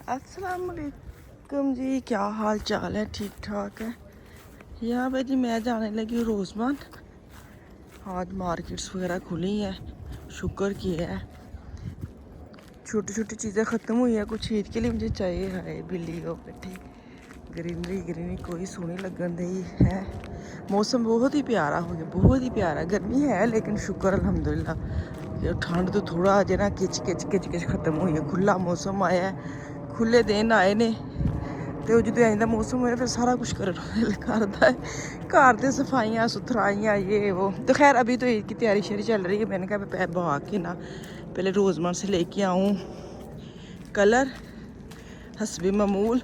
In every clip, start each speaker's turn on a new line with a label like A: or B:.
A: अस्सलाम वालेकुम जी, क्या हाल चाल है? ठीक ठाक है। यहाँ पे जी मैं जाने लगी हूँ रोज़मान। आज मार्केट्स वगैरह खुली हैं, शुक्र किया है। छोटी छोटी चीज़ें ख़त्म हुई हैं, कुछ ईद के लिए मुझे चाहिए है। बिल्ली हो बैठी, ग्रीनरी ग्रीनरी कोई सोनी लगन दी है। मौसम बहुत ही प्यारा हो गया, बहुत ही प्यारा। गर्मी है लेकिन शुक्र अल्हम्दुलिल्लाह। ठंड तो थोड़ा अजे ना किच किच किच किच ख़त्म हुई है। खुला मौसम आया है, खुले दिन आए ने तो जो इंज मौसम होया फिर सारा कुछ करता है। घर से सफाइयाँ सुथराइयाँ ये वो। तो खैर अभी तो ईद की तैयारी शरी चल रही है। मैंने कहा मैं बहा के ना पहले रोज़मर से लेके आऊँ कलर हस्बी मामूल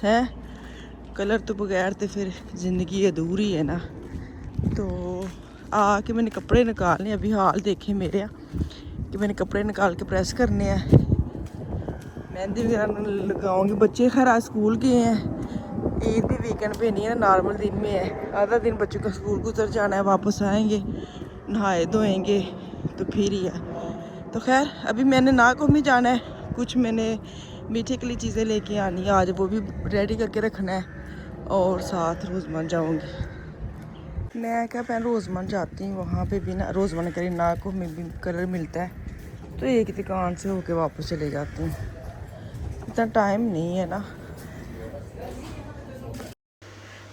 A: है। कलर तो बगैर तो फिर ज़िंदगी अधूरी है ना। तो आके मैंने कपड़े निकालने, अभी हाल देखे मेरे कि मैंने कपड़े निकाल के प्रेस करने हैं। मेहंदी वगैरह लगाऊंगी। बच्चे खैर आज स्कूल गए हैं, ईद भी वीकेंड पे नहीं है, नॉर्मल दिन में है। आधा दिन बच्चों का स्कूल गुजर जाना है, वापस आएंगे नहाए धोएंगे तो फिर ही है। तो खैर अभी मैंने नाकोमी जाना है, कुछ मैंने मीठे के लिए चीज़ें लेके आनी है, आज वो भी रेडी करके रखना है। और साथ रोज़मन जाऊँगी। मैं क्या पहले रोज़मन जाती हूँ, वहाँ पे भी ना रोज़मन करी नाको में भी कलर मिलता है तो एक दुकान से होके वापस चले जाती हूँ, इतना टाइम नहीं है ना।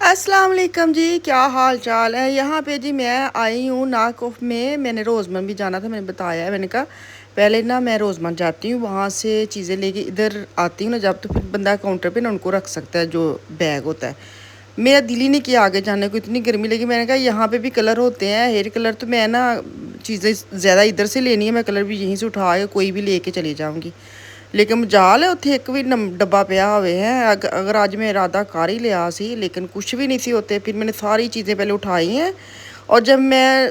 A: अस्सलाम वालेकुम जी, क्या हाल चाल है? यहाँ पे जी मैं आई हूँ नाकोफ में। मैंने रोज़मन भी जाना था, मैंने बताया है। मैंने कहा पहले ना मैं रोज़मन जाती हूँ, वहाँ से चीज़ें लेके इधर आती हूँ ना जब, तो फिर बंदा काउंटर पे ना उनको रख सकता है जो बैग होता है। मेरा दिल ही नहीं किया आगे जाने को, इतनी गर्मी लगी। मैंने कहा यहाँ पे भी कलर होते हैं, हेयर कलर, तो मैं ना चीज़ें ज़्यादा इधर से लेनी है, मैं कलर भी यहीं से उठा के कोई भी लेके चली जाऊँगी। लेकिन मजाल है उत्थे एक भी डब्बा पिया हुए हैं। अगर आज मैं इरादा कर ही लिया सी, लेकिन कुछ भी नहीं सी होते। फिर मैंने सारी चीज़ें पहले उठाई हैं और जब मैं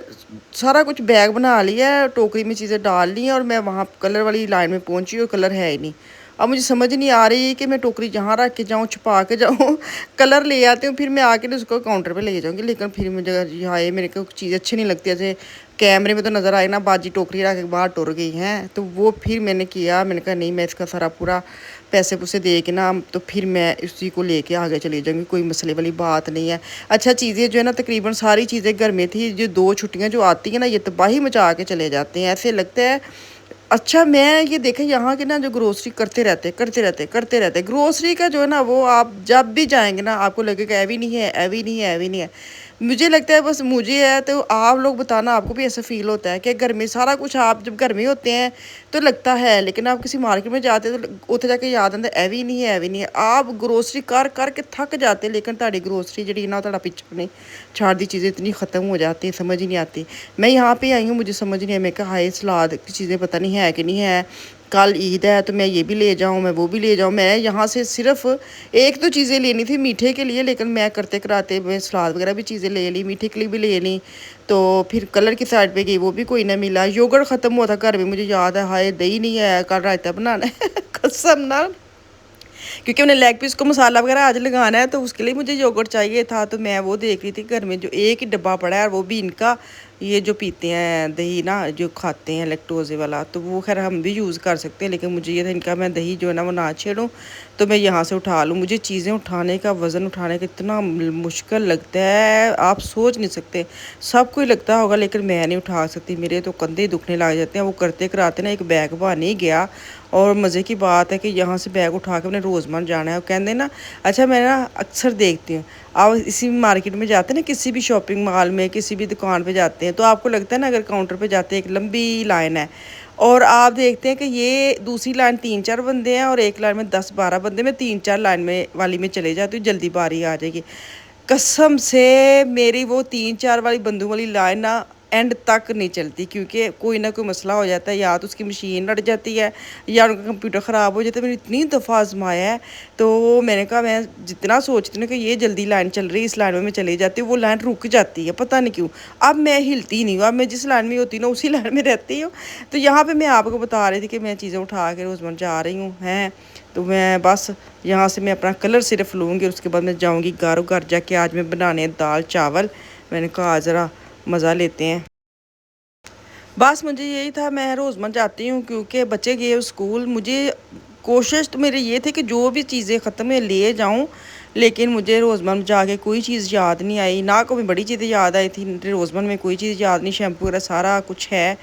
A: सारा कुछ बैग बना लिया है, टोकरी में चीज़ें डाल ली हैं और मैं वहाँ कलर वाली लाइन में पहुँची और कलर है ही नहीं। अब मुझे समझ नहीं आ रही कि मैं टोकरी जहाँ रख के जाऊँ, छुपा के जाऊँ कलर ले आती हूँ, फिर मैं आके ना उसको काउंटर पे ले जाऊँगी। लेकिन फिर मुझे यहाँ मेरे को चीज़ अच्छी नहीं लगती। ऐसे कैमरे में तो नज़र आए ना बाजी टोकरी रख के बाहर टुर गई हैं, तो वो फिर मैंने किया। मैंने कहा नहीं, मैं इसका सारा पूरा पैसे पुसे दे के ना तो फिर मैं उसी को लेके आगे चली जाऊँगी, कोई मसले वाली बात नहीं है। अच्छा चीज़ें जो है ना तकरीबन सारी चीज़ें घर में थी। जो 2 छुट्टियाँ जो आती हैं ना, ये तबाही मचा के चले जाते हैं, ऐसे लगता है। अच्छा मैं ये देखा यहाँ के ना जो ग्रोसरी करते रहते ग्रोसरी का जो है ना, वो आप जब भी जाएंगे ना आपको लगेगा ऐवी नहीं है, ऐवी नहीं है, ऐवी नहीं है। मुझे लगता है बस मुझे है, तो आप लोग बताना आपको भी ऐसा फील होता है कि घर में सारा कुछ, आप जब घर में होते हैं तो लगता है, लेकिन आप किसी मार्केट में जाते हैं तो उत्थे जाके याद आता है ऐवी नहीं है, ऐवी नहीं है। आप ग्रोसरी कर करके थक जाते हैं, लेकिन ताड़ी ग्रोसरी जी ना ताड़ा पिछा नहीं छाड़ दी, चीज़ें इतनी ख़त्म हो जाती हैं, समझ ही नहीं आती। मैं यहाँ पे आई हूँ, मुझे समझ नहीं है। मैं कहा हाय सलाद की चीज़ें पता नहीं है कि नहीं है, कल ईद है तो मैं ये भी ले जाऊँ, मैं वो भी ले जाऊँ। मैं यहाँ से सिर्फ एक तो चीज़ें लेनी थी मीठे के लिए, लेकिन मैं करते कराते मैं सलाद वगैरह भी चीज़ें ले ली, मीठे के लिए भी ले ली। तो फिर कलर की साइड पे गई, वो भी कोई ना मिला। योगर्ट ख़त्म हुआ था घर में, मुझे याद है। हाय दही नहीं है, कल रायता बनाना है कसम ना, क्योंकि उन्हें लेग पीस को मसाला वगैरह आज लगाना है, तो उसके लिए मुझे योगर्ट चाहिए था। तो मैं वो देख रही थी घर में जो एक ही डब्बा पड़ा है, और वो भी इनका ये जो पीते हैं दही ना, जो खाते हैं लैक्टोज़ वाला, तो वो खैर हम भी यूज़ कर सकते हैं। लेकिन मुझे ये था इनका मैं दही जो है ना वो ना छेड़ूँ, तो मैं यहाँ से उठा लूँ। मुझे चीज़ें उठाने का, वज़न उठाने का इतना मुश्किल लगता है, आप सोच नहीं सकते। सबको ही लगता होगा, लेकिन मैं नहीं उठा सकती, मेरे तो कंधे दुखने लग जाते हैं। वो करते कराते ना एक बैग बन ही गया। और मज़े की बात है कि यहाँ से बैग उठा के अपने रोज़मर्रा जाना है। कहते ना, अच्छा मैं ना अक्सर देखती हूँ, आप इसी मार्केट में जाते हैं ना, किसी भी शॉपिंग मॉल में किसी भी दुकान पे जाते हैं, तो आपको लगता है ना अगर काउंटर पे जाते हैं एक लंबी लाइन है, और आप देखते हैं कि ये दूसरी लाइन 3-4 बंदे हैं और एक लाइन में 10-12 बंदे। मैं 3-4 लाइन में वाली में चले जाती हूँ, जल्दी बारी आ जाएगी। कसम से मेरी वो 3-4 वाली बंदों वाली लाइन ना एंड तक नहीं चलती, क्योंकि कोई ना कोई मसला हो जाता है, या तो उसकी मशीन लड़ जाती है या उनका कंप्यूटर ख़राब हो जाता है। मैंने इतनी दफ़ा आजमाया है, तो मैंने कहा मैं जितना सोचती हूँ कि ये जल्दी लाइन चल रही है, इस लाइन में मैं चली जाती हूँ, वो लाइन रुक जाती है, पता नहीं क्यों। अब मैं हिलती नहीं हूँ, अब मैं जिस लाइन में होती हूँ ना उसी लाइन में रहती हूँ। तो यहाँ पर मैं आपको बता रही थी कि मैं चीज़ें उठा के रोज़मर्रा जा रही हूँ हैं। तो मैं बस यहाँ से मैं अपना कलर सिर्फ लूँगी, उसके बाद मैं जाऊँगी घर जाके। आज मैं बनाने दाल चावल, मैंने कहा ज़रा मज़ा लेते हैं। बस मुझे यही था, मैं रोज़मर्रा जाती हूँ क्योंकि बच्चे गए स्कूल। मुझे कोशिश तो मेरी ये थी कि जो भी चीज़ें ख़त्म है ले जाऊँ, लेकिन मुझे रोज़मन जाके कोई चीज़ याद नहीं आई, ना कोई बड़ी चीज़ें याद आई थी, रोज़मन में कोई चीज़ याद नहीं, शैम्पू वगैरह सारा कुछ है।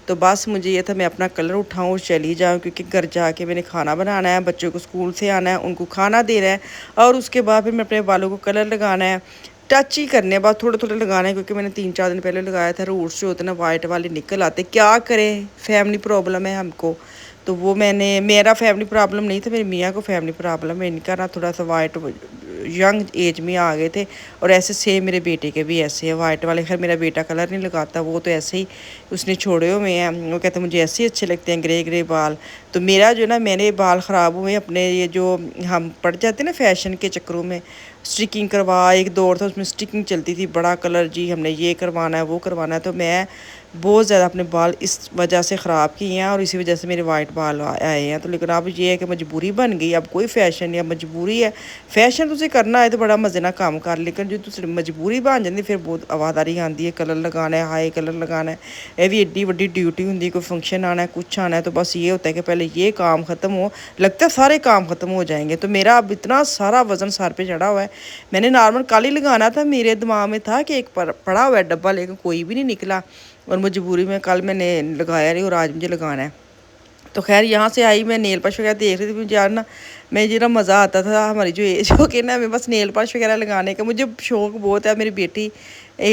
A: तो बस मुझे ये था मैं अपना कलर उठाऊँ और चली जाऊँ, क्योंकि घर जाके मैंने खाना बनाना है, बच्चों को स्कूल से आना है, उनको खाना देना है, और उसके बाद फिर मैं अपने बालों को कलर लगाना है। टच ही करने हैं, बस थोड़े थोड़े लगाना है, क्योंकि मैंने 3-4 दिन पहले लगाया था, रूट्स जो होते हैं ना वाइट वाले निकल आते, क्या करें, फैमिली प्रॉब्लम है हमको। तो वो मेरा फैमिली प्रॉब्लम नहीं था, मेरी मियाँ को फैमिली प्रॉब्लम है, इनका ना थोड़ा सा वाइट यंग एज में आ गए थे। और ऐसे सेम मेरे बेटे के भी ऐसे हैं वाइट वाले। खैर मेरा बेटा कलर नहीं लगाता, वो तो ऐसे ही उसने छोड़े हुए हैं, वो कहते हैं मुझे ऐसे ही अच्छे लगते हैं ग्रे ग्रे बाल। तो मेरा जो ना मैंने बाल ख़राब हुए अपने, ये जो हम पड़ जाते हैं ना फैशन के चक्करों में, स्टिकिंग करवा, एक दौर था उसमें स्टिकिंग चलती थी, बड़ा कलर जी हमने ये करवाना है वो करवाना है। तो मैं बहुत ज़्यादा अपने बाल इस वजह से ख़राब किए हैं, और इसी वजह से मेरे वाइट बाल आए हैं। तो लेकिन अब ये है कि मजबूरी बन गई, अब कोई फ़ैशन नहीं, अब मजबूरी है। फैशन तुझे करना है तो बड़ा मज़े ना काम कर, लेकिन जो तुझे मजबूरी बन जाती फिर बहुत आवादारी आती है, कलर लगाना है, हाई कलर लगाना है, ये भी एड्डी वड्डी ड्यूटी होंगी, कोई फंक्शन आना है, कुछ आना है, तो बस ये होता है कि पहले ये काम ख़त्म हो, लगता है सारे काम ख़त्म हो जाएंगे। तो मेरा अब इतना सारा वज़न सर पे चढ़ा हुआ है। मैंने नॉर्मल कल ही लगाना था, मेरे दिमाग में था कि एक पड़ा हुआ है डब्बा, लेकिन कोई भी नहीं निकला, और मजबूरी में कल मैंने लगाया नहीं, और आज मुझे लगाना है। तो खैर यहाँ से आई, मैं नेल पॉलिश वगैरह देख रही थी, मुझे यार ना मैं जरा मज़ा आता था, हमारी जो एज हो गई ना, हमें बस नेल पॉलिश वगैरह लगाने का मुझे शौक बहुत है। मेरी बेटी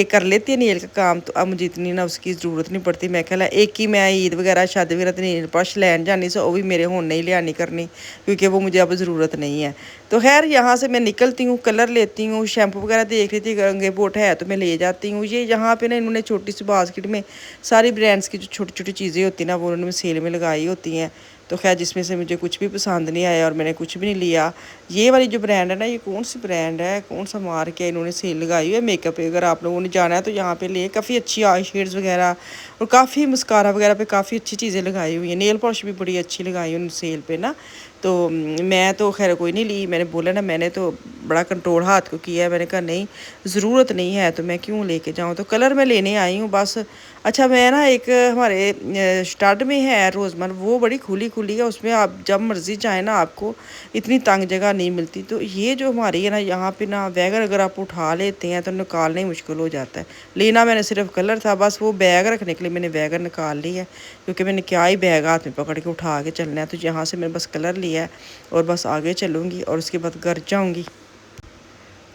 A: कर लेती है नेल का काम, तो अब मुझे इतनी ना उसकी ज़रूरत नहीं पड़ती। मैं कहला एक ही मैं ईद वगैरह शादी वगैरह तो नेल पॉलिश लैन जानी, सो वो भी मेरे होने ही लियानी करनी, क्योंकि वो मुझे अब ज़रूरत नहीं है। तो खैर यहाँ से मैं निकलती हूँ, कलर लेती हूँ, शैम्पू वगैरह देख रही थी, गंगे बोट है तो मैं ले जाती हूँ। ये यहाँ पे ना इन्होंने छोटी सी बास्केट में सारी ब्रांड्स की जो छोटी छोटी चीज़ें होती हैं ना, वो उन्होंने सेल में लगाई होती हैं। तो खैर जिसमें से मुझे कुछ भी पसंद नहीं आया और मैंने कुछ भी नहीं लिया। ये वाली जो ब्रांड है ना, ये कौन सी ब्रांड है, कौन सा मार्क है, इन्होंने सेल लगाई हुई है मेकअप पे, अगर आप लोगों ने जाना है तो यहाँ पे ले, काफ़ी अच्छी आई शेड्स वगैरह और काफ़ी मस्कारा वगैरह पे काफ़ी अच्छी चीज़ें लगाई हुई हैं। नेल पॉलिश भी बड़ी अच्छी लगाई हुई सेल पे ना। तो मैं तो खैर कोई नहीं ली, मैंने बोला ना, मैंने तो बड़ा कंट्रोल हाथ को किया है, मैंने कहा नहीं ज़रूरत नहीं है तो मैं क्यों लेके जाऊँ। तो कलर मैं लेने आई हूँ बस। अच्छा मैं ना एक हमारे स्टड में है रोज़मर, वो बड़ी खुली खुली है, उसमें आप जब मर्ज़ी जाए ना, आपको इतनी तंग जगह नहीं मिलती। तो ये जो हमारी है ना, यहाँ पे ना वैगर अगर आप उठा लेते हैं तो निकालना ही मुश्किल हो जाता है। लेना मैंने सिर्फ कलर था, बस वो बैग रखने के लिए मैंने वैगर निकाल ली है, क्योंकि मैंने क्या ही बैग हाथ में पकड़ के उठा के चलना है। तो यहाँ से मैंने बस कलर लिया है और बस आगे चलूँगी, और उसके बाद घर जाऊँगी।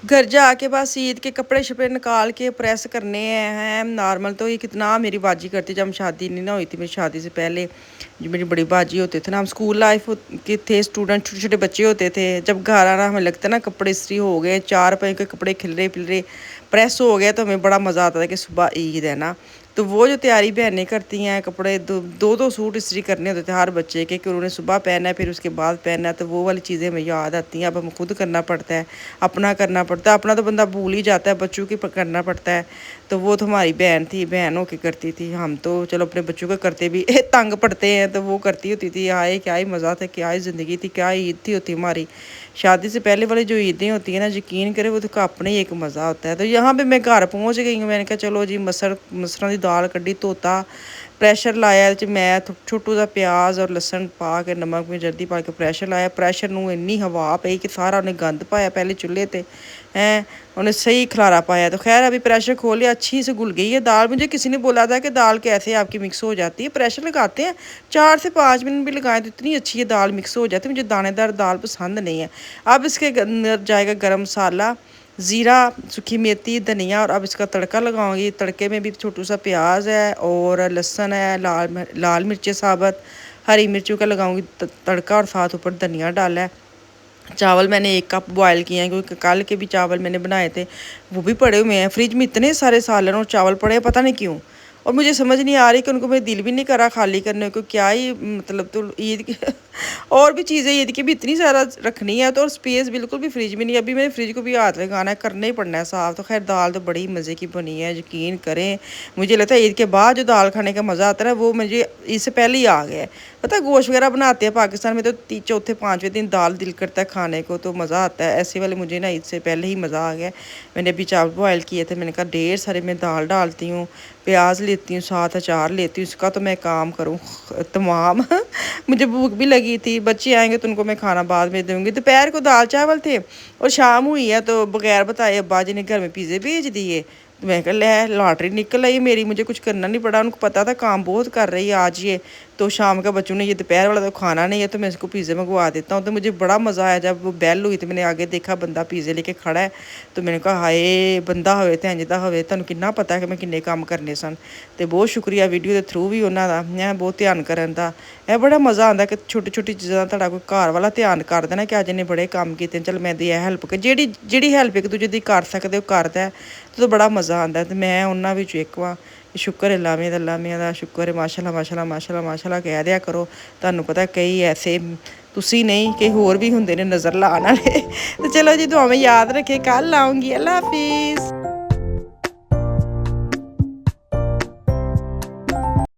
A: घर जाके बस ईद के कपड़े शपड़े निकाल के प्रेस करने हैं नॉर्मल। तो ये कितना मेरी बाजी करती, जब शादी नहीं ना हुई थी, मेरी शादी से पहले जो मेरी बड़ी बाजी होते थे ना, हम स्कूल लाइफ के थे, स्टूडेंट छोटे छोटे बच्चे होते थे, जब घर आना हमें लगता है ना कपड़े इस्त्री हो गए, 4 रुपए के कपड़े खिलरे पिलरे प्रेस हो गए, तो हमें बड़ा मज़ा आता था कि सुबह ईद है ना। तो वो जो तैयारी बहनें करती हैं, कपड़े दो सूट इस्त्री करने होते थे हर बच्चे के, कि उन्होंने सुबह पहना है फिर उसके बाद पहनना है। तो वो वाली चीज़ें हमें याद आती हैं। अब हमें खुद करना पड़ता है, अपना करना पड़ता है, अपना तो बंदा भूल ही जाता है, बच्चों की करना पड़ता है। तो वो तो हमारी बहन थी, बहन होके करती थी, हम तो चलो अपने बच्चों को करते भी तंग पड़ते हैं, तो वो करती होती थी। हाय क्या ही मज़ा था, क्या ही ज़िंदगी थी, क्या ईद थी होती हमारी। शादी से पहले वाली जो ईदें होती हैं ना, यकीन करे वो तो अपना ही एक मज़ा होता है। तो यहाँ पे मैं घर पहुँच गई हूँ, मैंने कहा चलो जी मसरों की दाल कड्डी, धोता, ਪ੍ਰੈਸ਼ਰ ਲਾਇਆ ਚ ਮੈਂ ਛੋਟੂ ਦਾ ਪਿਆਜ਼ ਔਰ ਲਸਣ ਪਾ ਕੇ ਨਮਕ ਵਿੱਚ ਜਲਦੀ ਪਾ ਕੇ ਪ੍ਰੈਸ਼ਰ ਲਾਇਆ। ਪ੍ਰੈਸ਼ਰ ਨੂੰ ਇੰਨੀ ਹਵਾ ਪਈ ਕਿ ਸਾਰਾ ਉਹਨੇ गंद पाया पहले चूल्हे पे हैं, उन्हें सही खलारा पाया। तो खैर अभी प्रेशर खोल लिया, अच्छी से घुल गई है दाल। मुझे किसी ने बोला था कि दाल कैसे आपकी मिक्स हो जाती है, प्रेशर लगाते हैं 4 से 5 मिनट भी लगाएं तो इतनी अच्छी है दाल मिक्स हो जाती है। मुझे दानेदार दाल पसंद नहीं है। अब इसके अंदर जाएगा गरम मसाला, ज़ीरा, सूखी मेथी, धनिया, और अब इसका तड़का लगाऊंगी। तड़के में भी छोटू सा प्याज है और लहसुन है, लाल मिर्चें साबुत, हरी मिर्चों का लगाऊंगी तड़का, और साथ ऊपर धनिया डाला है। चावल मैंने 1 कप बॉयल किए हैं, क्योंकि कल के भी चावल मैंने बनाए थे, वो भी पड़े हुए हैं फ्रिज में। इतने सारे सालन और चावल पड़े हैं, पता नहीं क्यों, और मुझे समझ नहीं आ रही कि उनको मेरा दिल भी नहीं करा खाली करने को, क्या ही मतलब। तो ईद की और भी चीज़ें ईद की भी इतनी सारा रखनी है, तो और स्पेस बिल्कुल भी फ्रिज में नहीं। अभी मैंने फ्रिज को भी हाथ लगाना है, करना ही पड़ना है साफ़। तो खैर दाल तो बड़ी मज़े की बनी है, यकीन करें। मुझे लगता है ईद के बाद जो दाल खाने का मज़ा आता है ना, वो मुझे इससे पहले ही आ गया है। पता है गोश्त वगैरह बनाते हैं पाकिस्तान में तो चौथे पाँचवें दिन दाल दिल करता है खाने को, तो मज़ा आता है। ऐसे वाले मुझे ना ईद से पहले ही मज़ा आ गया। मैंने अभी चावल बॉयल किए थे, मैंने कहा ढेर सारे मैं दाल डालती हूँ, प्याज लेती हूँ, साथ अचार लेती हूँ, इसका तो मैं काम करूँ तमाम मुझे भूख भी लगी थी, बच्चे आएंगे तो उनको मैं खाना बाद में दूँगी। दोपहर को दाल चावल थे और शाम हुई है तो बगैर बताए अब्बा जी ने घर में पिज़्ज़े भेज दिए। तो मैं कहा ले लॉटरी निकल आई मेरी, मुझे कुछ करना नहीं पड़ा। उनको पता था काम बहुत कर रही है आज ये, तो शाम का बच्चों ने ये दोपहर वाला तो खाना नहीं है तो मैं इसको पिज़्ज़े मंगवा देता हूँ। तो मुझे बड़ा मज़ा आया जब वो बेल हुई तो मैंने आगे देखा बंदा पिज़्ज़े लेके खड़ा है, तो मैंने कहा हाय बंदा होवे तो इंज दा होवे, तुहानूं किन्ना पता है कि मैं किन्ने काम करने सन। तो बहुत शुक्रिया वीडियो के थ्रू भी उन्हों का, मैं बहुत ध्यान करन दा। ਇਹ बड़ा मज़ा आता कि छोटी छोटी चीज़ां ਤੁਹਾਡਾ ਕੋਈ ਘਰ ਵਾਲਾ ਧਿਆਨ ਕਰ ਦੇਣਾ ਕਿ ਅੱਜ ਇਹਨੇ ਬੜੇ ਕੰਮ ਕੀਤੇ, ਚਲ ਮੈਂ ਦੀ ਇਹ ਹੈਲਪ ਕਰ, ਜਿਹੜੀ ਹੈਲਪ ਇੱਕ ਦੂਜੇ ਦੀ ਕਰ ਸਕਦੇ ਹੋ ਕਰਦਾ तो बड़ा मज़ा आता। तो मैं उन्होंने विचों एक वां, शुक्र है अल्लाह मियां दा शुक्र है, माशाल्लाह माशाल्लाह माशाल्लाह माशाल्लाह कह दिया करो। तुहानूं पता कई ऐसे तुसी नहीं कि होर भी हुंदे ने नज़र लाने वाले। तो चलो जी दुआ में याद रखे, कल आऊँगी। अल्लाह हाफिज़।